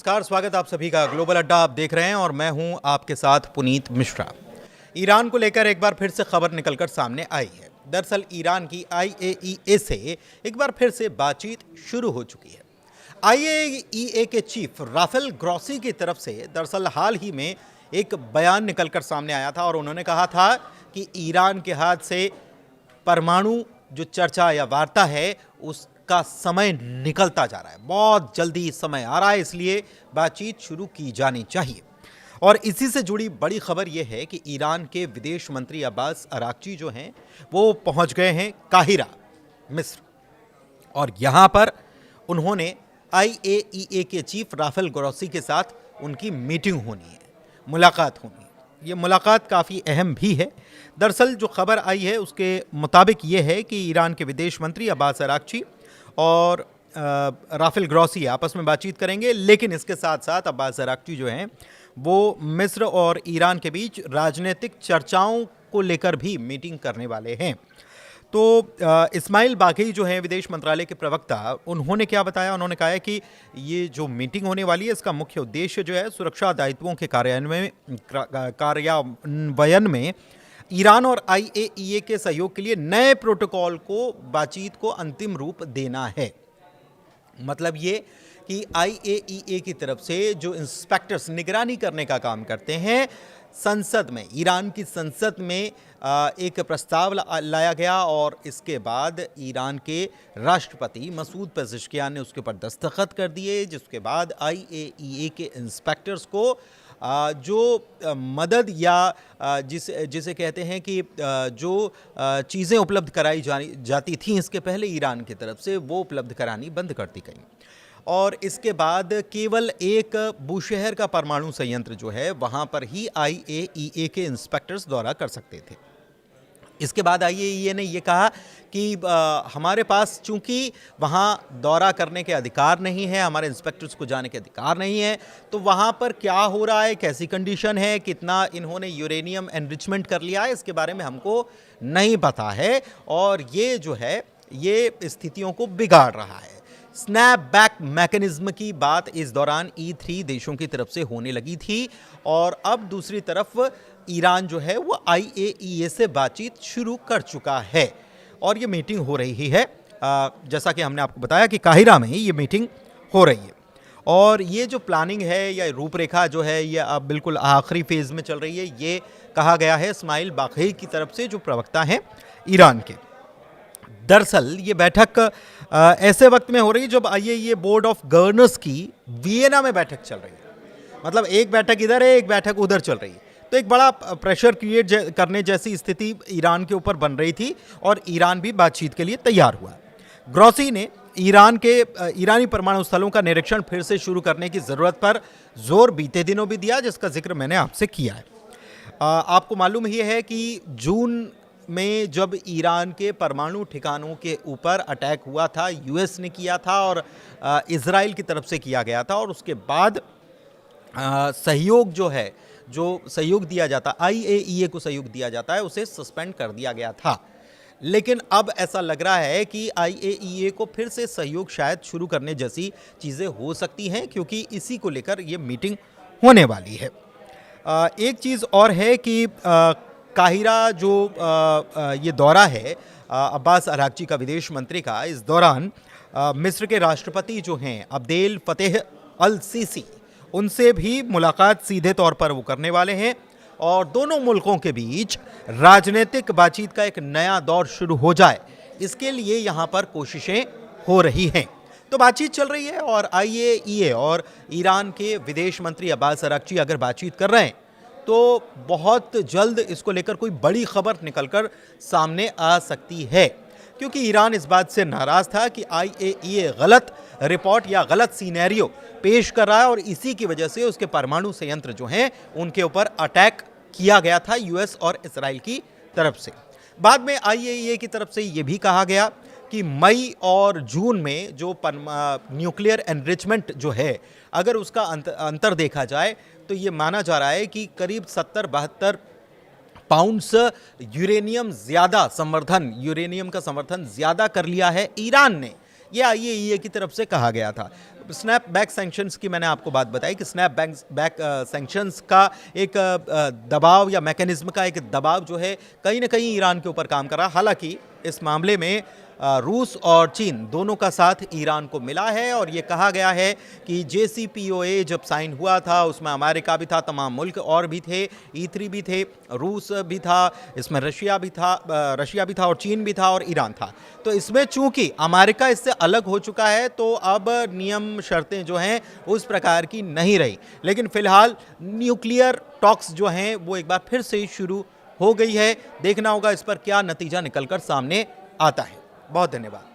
नमस्कार, स्वागत आप सभी का ग्लोबल अड्डा आप देख रहे हैं और मैं हूं आपके साथ पुनीत मिश्रा। ईरान को लेकर एक बार फिर से खबर निकलकर सामने आई है। दरअसल ईरान की IAEA से एक बार फिर से बातचीत शुरू हो चुकी है। IAEA के चीफ राफेल ग्रॉसी की तरफ से दरअसल हाल ही में एक बयान निकलकर सामने आया था और उन्होंने कहा था कि ईरान के हाथ से परमाणु जो चर्चा या वार्ता है उसका समय निकलता जा रहा है, बहुत जल्दी समय आ रहा है, इसलिए बातचीत शुरू की जानी चाहिए। और इसी से जुड़ी बड़ी खबर यह है कि ईरान के विदेश मंत्री अब्बास अराक्ची जो हैं वो पहुंच गए हैं काहिरा, मिस्र, और यहां पर उन्होंने IAEA के चीफ राफेल ग्रॉसी के साथ उनकी मीटिंग होनी है, मुलाकात होनी है। ये मुलाकात काफ़ी अहम भी है। दरअसल जो खबर आई है उसके मुताबिक ये है कि ईरान के विदेश मंत्री अब्बास अराक्ची और राफेल ग्रॉसी आपस में बातचीत करेंगे, लेकिन इसके साथ साथ अब्बास अराक्ची जो हैं वो मिस्र और ईरान के बीच राजनीतिक चर्चाओं को लेकर भी मीटिंग करने वाले हैं। तो इस्माइल बाघई जो हैं विदेश मंत्रालय के प्रवक्ता, उन्होंने क्या बताया? उन्होंने कहा है कि ये जो मीटिंग होने वाली है इसका मुख्य उद्देश्य जो है सुरक्षा दायित्वों के कार्यान्वयन में ईरान और IAEA के सहयोग के लिए नए प्रोटोकॉल को बातचीत को अंतिम रूप देना है। मतलब ये कि IAEA की तरफ से जो इंस्पेक्टर्स निगरानी करने का काम करते हैं, संसद में, ईरान की संसद में एक प्रस्ताव लाया गया और इसके बाद ईरान के राष्ट्रपति मसूद पेज़ेश्कियान ने उसके ऊपर दस्तखत कर दिए, जिसके बाद IAEA के इंस्पेक्टर्स को जो मदद या जिसे कहते हैं कि जो चीज़ें उपलब्ध कराई जाती थी इसके पहले ईरान की तरफ से, वो उपलब्ध करानी बंद कर दी गई। और इसके बाद केवल एक बूशहर का परमाणु संयंत्र जो है वहाँ पर ही IAEA के इंस्पेक्टर्स दौरा कर सकते थे। इसके बाद IAEA ने ये कहा कि हमारे पास चूंकि वहाँ दौरा करने के अधिकार नहीं है, हमारे इंस्पेक्टर्स को जाने के अधिकार नहीं है, तो वहाँ पर क्या हो रहा है, कैसी कंडीशन है, कितना इन्होंने यूरेनियम एनरिचमेंट कर लिया है, इसके बारे में हमको नहीं पता है और ये जो है ये स्थितियों को बिगाड़ रहा है। स्नैप बैक मैकेनिज्म की बात इस दौरान E3 देशों की तरफ से होने लगी थी और अब दूसरी तरफ ईरान जो है वो IAEA से बातचीत शुरू कर चुका है और ये मीटिंग हो रही है। जैसा कि हमने आपको बताया कि काहिरा में ही ये मीटिंग हो रही है और ये जो प्लानिंग है या रूपरेखा जो है ये अब बिल्कुल आखिरी फेज़ में चल रही है, ये कहा गया है इस्माइल बाघई की तरफ से, जो प्रवक्ता हैं ईरान के। दरअसल ये बैठक ऐसे वक्त में हो रही है जब IAEA बोर्ड ऑफ गवर्नर्स की वियना में बैठक चल रही है। मतलब एक बैठक इधर है, एक बैठक उधर चल रही है, तो एक बड़ा प्रेशर क्रिएट करने जैसी स्थिति ईरान के ऊपर बन रही थी और ईरान भी बातचीत के लिए तैयार हुआ। ग्रॉसी ने ईरानी परमाणु स्थलों का निरीक्षण फिर से शुरू करने की ज़रूरत पर जोर बीते दिनों भी दिया, जिसका जिक्र मैंने आपसे किया है। आपको मालूम ही है कि जून में जब ईरान के परमाणु ठिकानों के ऊपर अटैक हुआ था, US ने किया था और इजराइल की तरफ से किया गया था और उसके बाद सहयोग जो है, जो सहयोग दिया जाता, IAEA को सहयोग दिया जाता है, उसे सस्पेंड कर दिया गया था। लेकिन अब ऐसा लग रहा है कि IAEA को फिर से सहयोग शायद शुरू करने जैसी चीज़ें हो सकती हैं, क्योंकि इसी को लेकर ये मीटिंग होने वाली है। एक चीज़ और है कि काहिरा जो ये दौरा है अब्बास अराक्ची का, विदेश मंत्री का, इस दौरान मिस्र के राष्ट्रपति जो हैं अब्देल फतेह अल सीसी, उनसे भी मुलाकात सीधे तौर पर वो करने वाले हैं और दोनों मुल्कों के बीच राजनीतिक बातचीत का एक नया दौर शुरू हो जाए, इसके लिए यहाँ पर कोशिशें हो रही हैं। तो बातचीत चल रही है और IAEA और ईरान के विदेश मंत्री अब्बास अराक्ची अगर बातचीत कर रहे हैं तो बहुत जल्द इसको लेकर कोई बड़ी खबर निकलकर सामने आ सकती है, क्योंकि ईरान इस बात से नाराज़ था कि IAEA गलत रिपोर्ट या गलत सीनेरियो पेश कर रहा है और इसी की वजह से उसके परमाणु संयंत्र जो हैं उनके ऊपर अटैक किया गया था US और इजराइल की तरफ से। बाद में IAEA की तरफ से ये भी कहा गया कि मई और जून में जो न्यूक्लियर एनरिचमेंट जो है, अगर उसका अंतर देखा जाए तो ये माना जा रहा है कि करीब 70-72 पाउंड्स यूरेनियम का समर्थन ज़्यादा कर लिया है ईरान ने। ये IAEA की तरफ से कहा गया था। स्नैपबैक सैंक्शंस की मैंने आपको बात बताई कि स्नैपबैक सैंक्शंस का एक दबाव या मैकेनिज्म का एक दबाव जो है कहीं ना कहीं ईरान के ऊपर काम कर रहा है। हालांकि इस मामले में रूस और चीन दोनों का साथ ईरान को मिला है और ये कहा गया है कि JCPOA जब साइन हुआ था उसमें अमेरिका भी था, तमाम मुल्क और भी थे, E3 भी थे, रूस भी था, इसमें रशिया भी था और चीन भी था और ईरान था। तो इसमें चूंकि अमेरिका इससे अलग हो चुका है तो अब नियम शर्तें जो हैं उस प्रकार की नहीं रही, लेकिन फिलहाल न्यूक्लियर टॉक्स जो हैं वो एक बार फिर से शुरू हो गई है। देखना होगा इस पर क्या नतीजा निकलकर सामने आता है। बहुत धन्यवाद।